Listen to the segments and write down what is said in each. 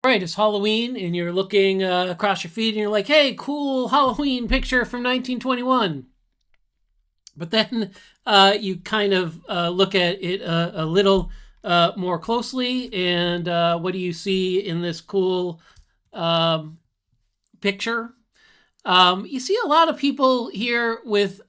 Right, it's Halloween, and you're looking across your feed, and you're like, "Hey, cool Halloween picture from 1921." But then you kind of look at it a little more closely, and what do you see in this cool um, picture? You see a lot of people here with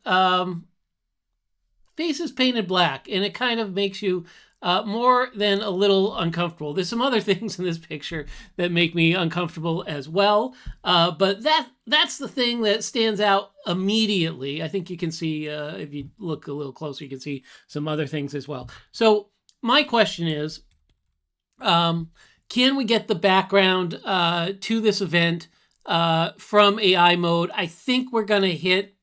faces painted black, and it kind of makes you more than a little uncomfortable. There's some other things in this picture that make me uncomfortable as well, but that's the thing that stands out immediately. I think you can see if you look a little closer, you can see some other things as well. So my question is, um, can we get the background to this event from AI mode? I think we're going to hit,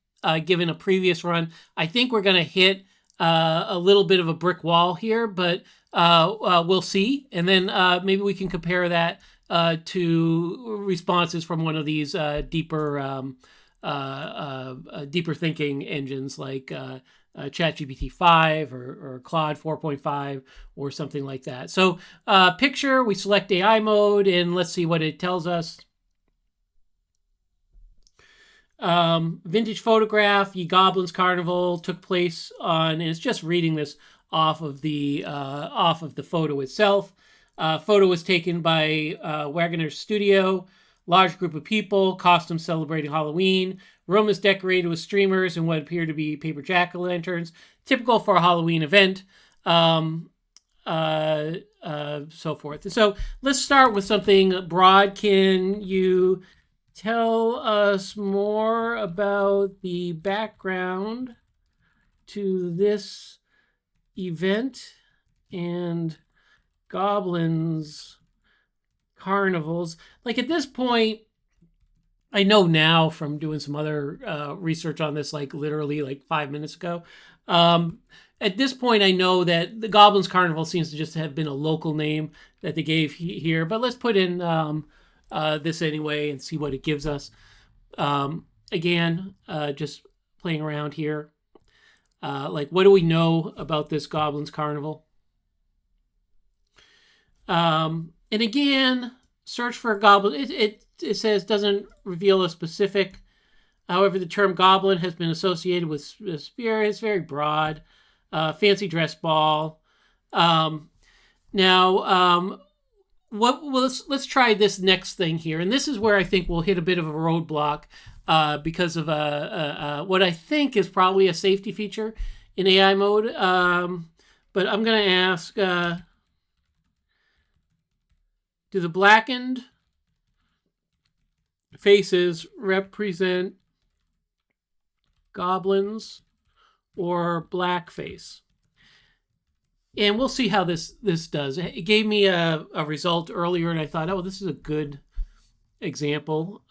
given a previous run, I think we're going to hit a little bit of a brick wall here, but we'll see. And then maybe we can compare that to responses from one of these deeper thinking engines like ChatGPT 5 or Claude 4.5 or something like that. So picture, we select AI mode, and let's see what it tells us. Vintage photograph, Ye Goblin's Carnival took place on, and it's just reading this off of the photo itself. Photo was taken by Wagner's studio. Large group of people, costumes celebrating Halloween. Room is decorated with streamers and what appear to be paper jack-o'-lanterns, typical for a Halloween event. So forth. So let's start with something broad. Can you tell us more about the background to this event and Goblin's carnivals? Like at this point, I know now from doing some other research on this, like literally like 5 minutes ago. At this point, I know that the Goblin's Carnival seems to just have been a local name that they gave here. But let's put in this anyway and see what it gives us. Again, just playing around here. Like, what do we know about this Goblin's Carnival? And again, search for a goblin. It says doesn't reveal a specific. However, the term goblin has been associated with spirit. It's very broad. Fancy dress ball. Now, let's try this next thing here, and this is where I think we'll hit a bit of a roadblock because of what I think is probably a safety feature in AI mode. But I'm going to ask, do the blackened faces represent goblins or blackface? And we'll see how this does. It gave me a result earlier, and I thought, oh, this is a good example.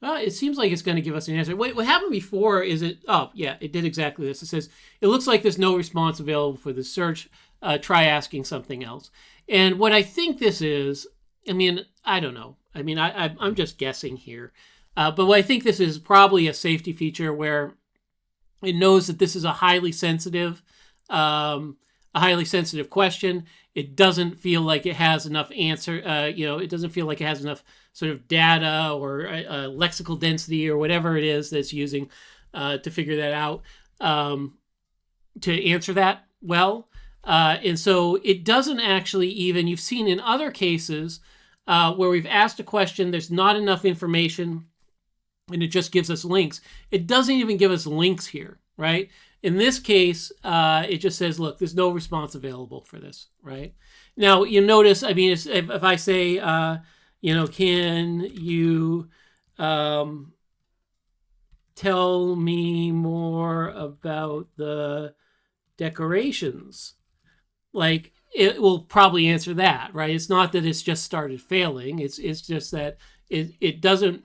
It seems like it's going to give us an answer. What happened before is it? Oh, yeah, it did exactly this. It says, it looks like there's no response available for the search. Try asking something else. And what I think this is, I mean, I don't know. I mean, I'm just guessing here. But what I think this is probably a safety feature where it knows that this is a highly sensitive question. It doesn't feel like it has enough answer. It doesn't feel like it has enough sort of data or lexical density or whatever it is that's using to figure that out to answer that well. And so it doesn't actually even, you've seen in other cases where we've asked a question, there's not enough information, and it just gives us links. It doesn't even give us links here, right? In this case, it just says, look, there's no response available for this, right? Now, you notice, I mean, if I say, can you tell me more about the decorations? Like, it will probably answer that, right? It's not that it's just started failing. It's just that it doesn't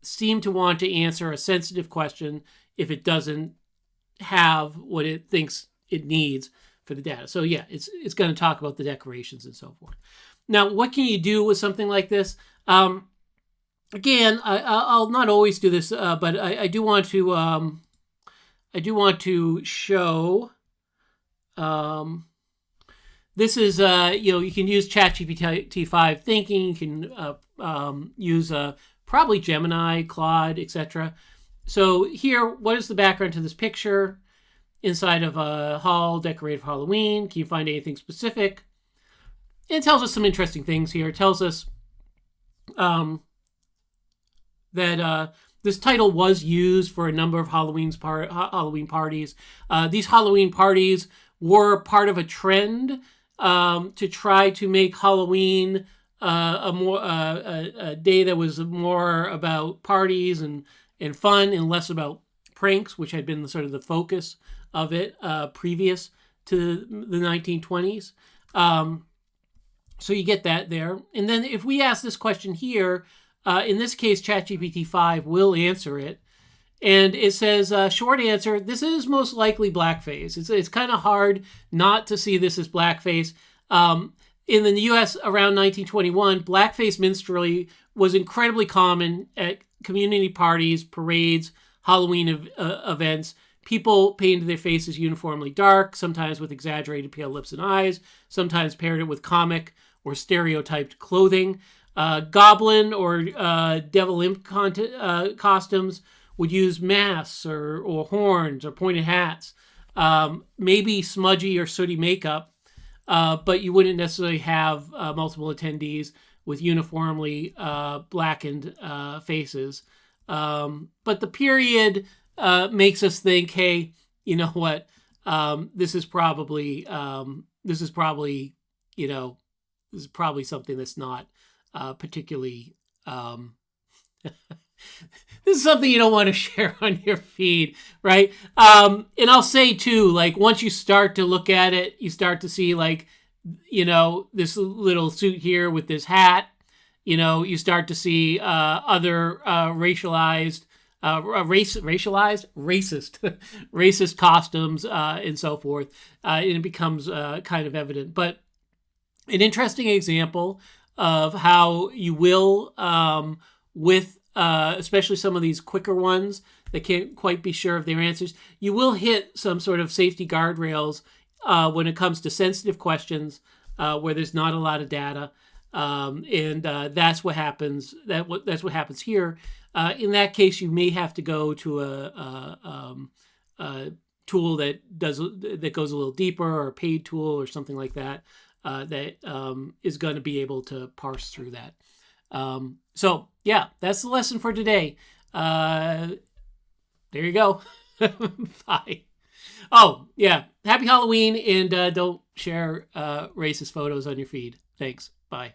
seem to want to answer a sensitive question if it doesn't have what it thinks it needs for the data. So yeah, it's going to talk about the decorations and so forth. Now, what can you do with something like this? Again, I'll not always do this, but I do want to show this is you can use ChatGPT 5 thinking. You can use probably Gemini, Claude, etc. So here, what is the background to this picture? Inside of a hall decorated for Halloween. Can you find anything specific? It tells us some interesting things here. It tells us that this title was used for a number of Halloween parties. These Halloween parties were part of a trend to try to make Halloween a day that was more about parties and fun and less about pranks, which had been sort of the focus of it previous to the 1920s. So you get that there. And then if we ask this question here, in this case, ChatGPT 5 will answer it. And it says, short answer, this is most likely blackface. It's kind of hard not to see this as blackface. In the U.S. around 1921, blackface minstrelsy was incredibly common at community parties, parades, Halloween events. People painted their faces uniformly dark, sometimes with exaggerated pale lips and eyes, sometimes paired it with comic or stereotyped clothing. Goblin or devil imp costumes would use masks or horns or pointed hats, maybe smudgy or sooty makeup, but you wouldn't necessarily have multiple attendees with uniformly blackened faces. But the period makes us think, hey, you know what? This is probably something that's not particularly. This is something you don't want to share on your feed, right? And I'll say too, like once you start to look at it, you start to see like, this little suit here with this hat. You start to see other racist racist costumes and so forth, and it becomes kind of evident. But an interesting example of how you will, with especially some of these quicker ones that can't quite be sure of their answers, you will hit some sort of safety guardrails when it comes to sensitive questions where there's not a lot of data. And that's what happens. That's what happens here. In that case, you may have to go to a tool that goes a little deeper, or a paid tool or something like that that is going to be able to parse through that. So yeah, that's the lesson for today. There you go. Bye. Oh yeah, happy Halloween, and don't share racist photos on your feed. Thanks. Bye.